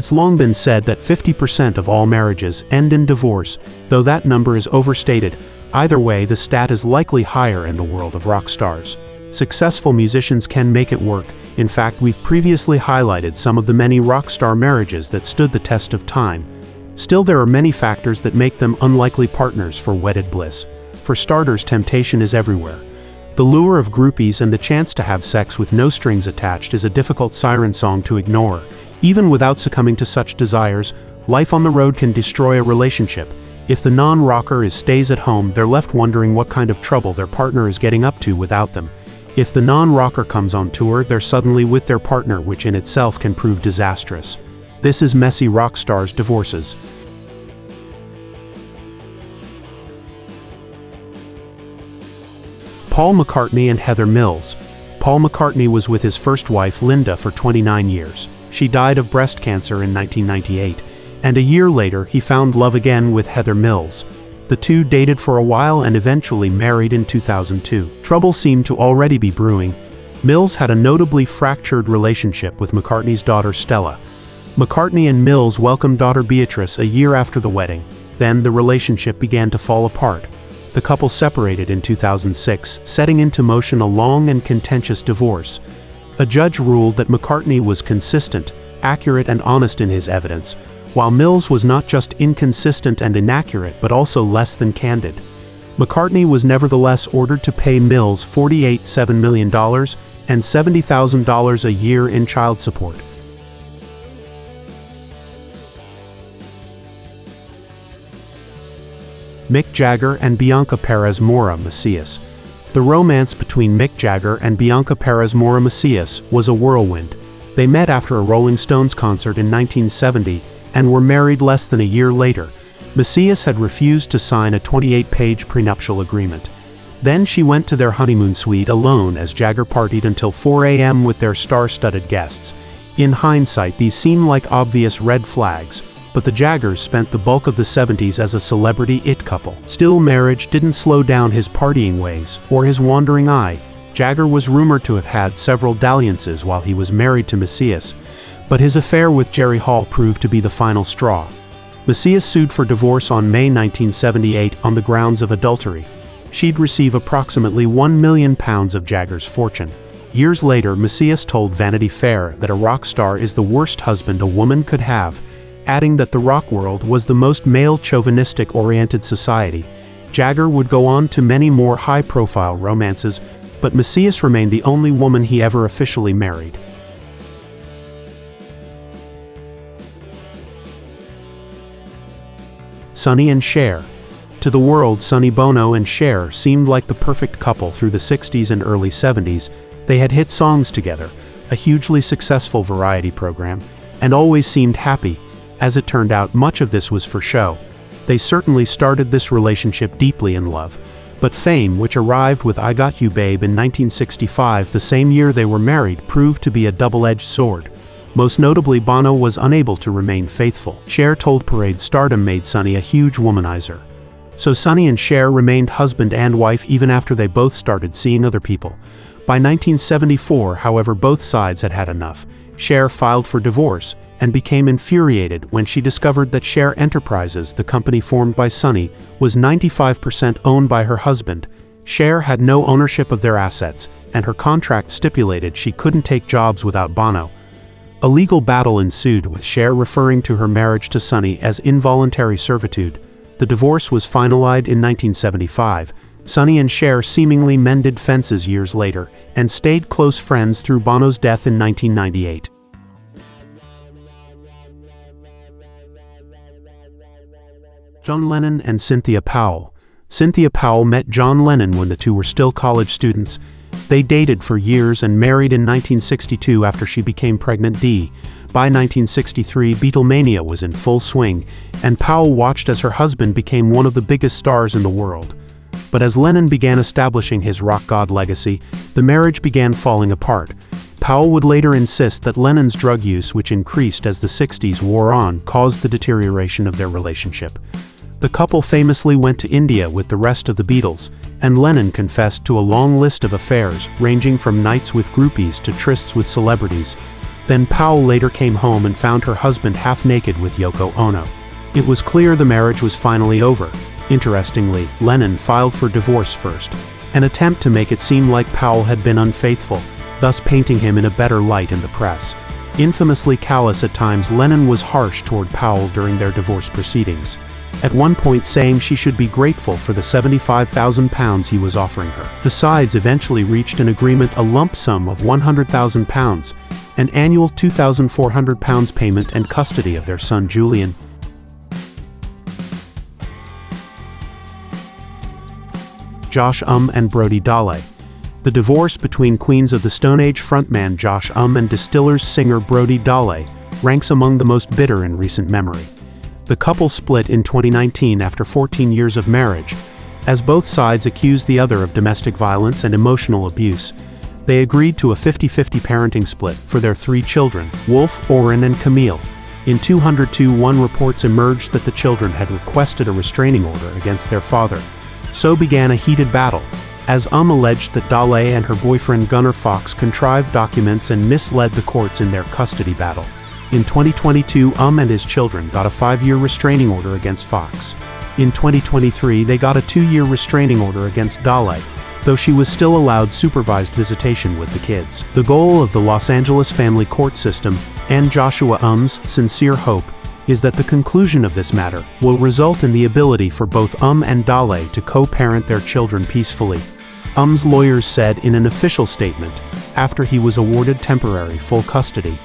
It's long been said that 50% of all marriages end in divorce, though that number is overstated. Either way, the stat is likely higher in the world of rock stars. Successful musicians can make it work. In fact, we've previously highlighted some of the many rock star marriages that stood the test of time. Still, there are many factors that make them unlikely partners for wedded bliss. For starters, temptation is everywhere. The lure of groupies and the chance to have sex with no strings attached is a difficult siren song to ignore. Even without succumbing to such desires, life on the road can destroy a relationship. If the non-rocker stays at home, they're left wondering what kind of trouble their partner is getting up to without them. If the non-rocker comes on tour, they're suddenly with their partner, which in itself can prove disastrous. This is messy rock stars' divorces. Paul McCartney and Heather Mills. Paul McCartney was with his first wife, Linda, for 29 years. She died of breast cancer in 1998, and a year later he found love again with Heather Mills. The two dated for a while and eventually married in 2002. Trouble seemed to already be brewing. Mills had a notably fractured relationship with McCartney's daughter Stella. McCartney and Mills welcomed daughter Beatrice a year after the wedding. Then the relationship began to fall apart. The couple separated in 2006, setting into motion a long and contentious divorce. A judge ruled that McCartney was consistent, accurate, and honest in his evidence, while Mills was not just inconsistent and inaccurate but also less than candid. McCartney was nevertheless ordered to pay Mills $48.7 million and $70,000 a year in child support. Mick Jagger and Bianca Perez Mora Macias. The romance between Mick Jagger and Bianca Perez Mora Macias was a whirlwind. They met after a Rolling Stones concert in 1970 and were married less than a year later. Macias had refused to sign a 28-page prenuptial agreement. Then she went to their honeymoon suite alone as Jagger partied until 4 a.m. with their star-studded guests. In hindsight, these seem like obvious red flags, but the Jaggers spent the bulk of the 70s as a celebrity it couple. Still, marriage didn't slow down his partying ways or his wandering eye. Jagger was rumored to have had several dalliances while he was married to Macias, but his affair with Jerry Hall proved to be the final straw. Macias sued for divorce on May 1978 on the grounds of adultery. She'd receive approximately £1 million of Jagger's fortune. Years later, Macias told Vanity Fair that a rock star is the worst husband a woman could have, adding that the rock world was the most male-chauvinistic-oriented society. Jagger would go on to many more high-profile romances, but Macias remained the only woman he ever officially married. Sonny and Cher. To the world, Sonny Bono and Cher seemed like the perfect couple through the 60s and early 70s. They had hit songs together, a hugely successful variety program, and always seemed happy. As it turned out, much of this was for show. They certainly started this relationship deeply in love, but fame, which arrived with I Got You Babe in 1965, the same year they were married, proved to be a double-edged sword. Most notably, Bono was unable to remain faithful. Cher told Parade stardom made Sonny a huge womanizer. So Sonny and Cher remained husband and wife even after they both started seeing other people. By 1974, however, both sides had had enough. Cher filed for divorce and became infuriated when she discovered that Cher Enterprises, the company formed by Sonny, was 95% owned by her husband. Cher had no ownership of their assets, and her contract stipulated she couldn't take jobs without Bono. A legal battle ensued, with Cher referring to her marriage to Sonny as involuntary servitude. The divorce was finalized in 1975. Sonny and Cher seemingly mended fences years later and stayed close friends through Bono's death in 1998. John Lennon and Cynthia Powell. Cynthia Powell met John Lennon when the two were still college students. They dated for years and married in 1962 after she became pregnant. By 1963, Beatlemania was in full swing, and Powell watched as her husband became one of the biggest stars in the world. But as Lennon began establishing his rock god legacy, the marriage began falling apart. Powell would later insist that Lennon's drug use, which increased as the 60s wore on, caused the deterioration of their relationship. The couple famously went to India with the rest of the Beatles, and Lennon confessed to a long list of affairs, ranging from nights with groupies to trysts with celebrities. Then Powell later came home and found her husband half-naked with Yoko Ono. It was clear the marriage was finally over. Interestingly, Lennon filed for divorce first, an attempt to make it seem like Powell had been unfaithful, thus painting him in a better light in the press. Infamously callous at times, Lennon was harsh toward Powell during their divorce proceedings, at one point saying she should be grateful for the £75,000 he was offering her. The sides eventually reached an agreement, a lump sum of £100,000, an annual £2,400 payment, and custody of their son Julian. Josh and Brody Dalle. The divorce between Queens of the Stone Age frontman Josh and Distillers singer Brody Dalle ranks among the most bitter in recent memory. The couple split in 2019 after 14 years of marriage, as both sides accused the other of domestic violence and emotional abuse. They agreed to a 50-50 parenting split for their 3 children, Wolf, Oren, and Camille. In 2021, reports emerged that the children had requested a restraining order against their father. So began a heated battle, as alleged that Dalle and her boyfriend Gunnar Fox contrived documents and misled the courts in their custody battle. In 2022, and his children got a 5-year restraining order against Fox. In 2023, they got a 2-year restraining order against Dalle, though she was still allowed supervised visitation with the kids. The goal of the Los Angeles family court system, and Joshua's sincere hope, is that the conclusion of this matter will result in the ability for both and Dalle to co-parent their children peacefully. Lawyers said in an official statement, after he was awarded temporary full custody.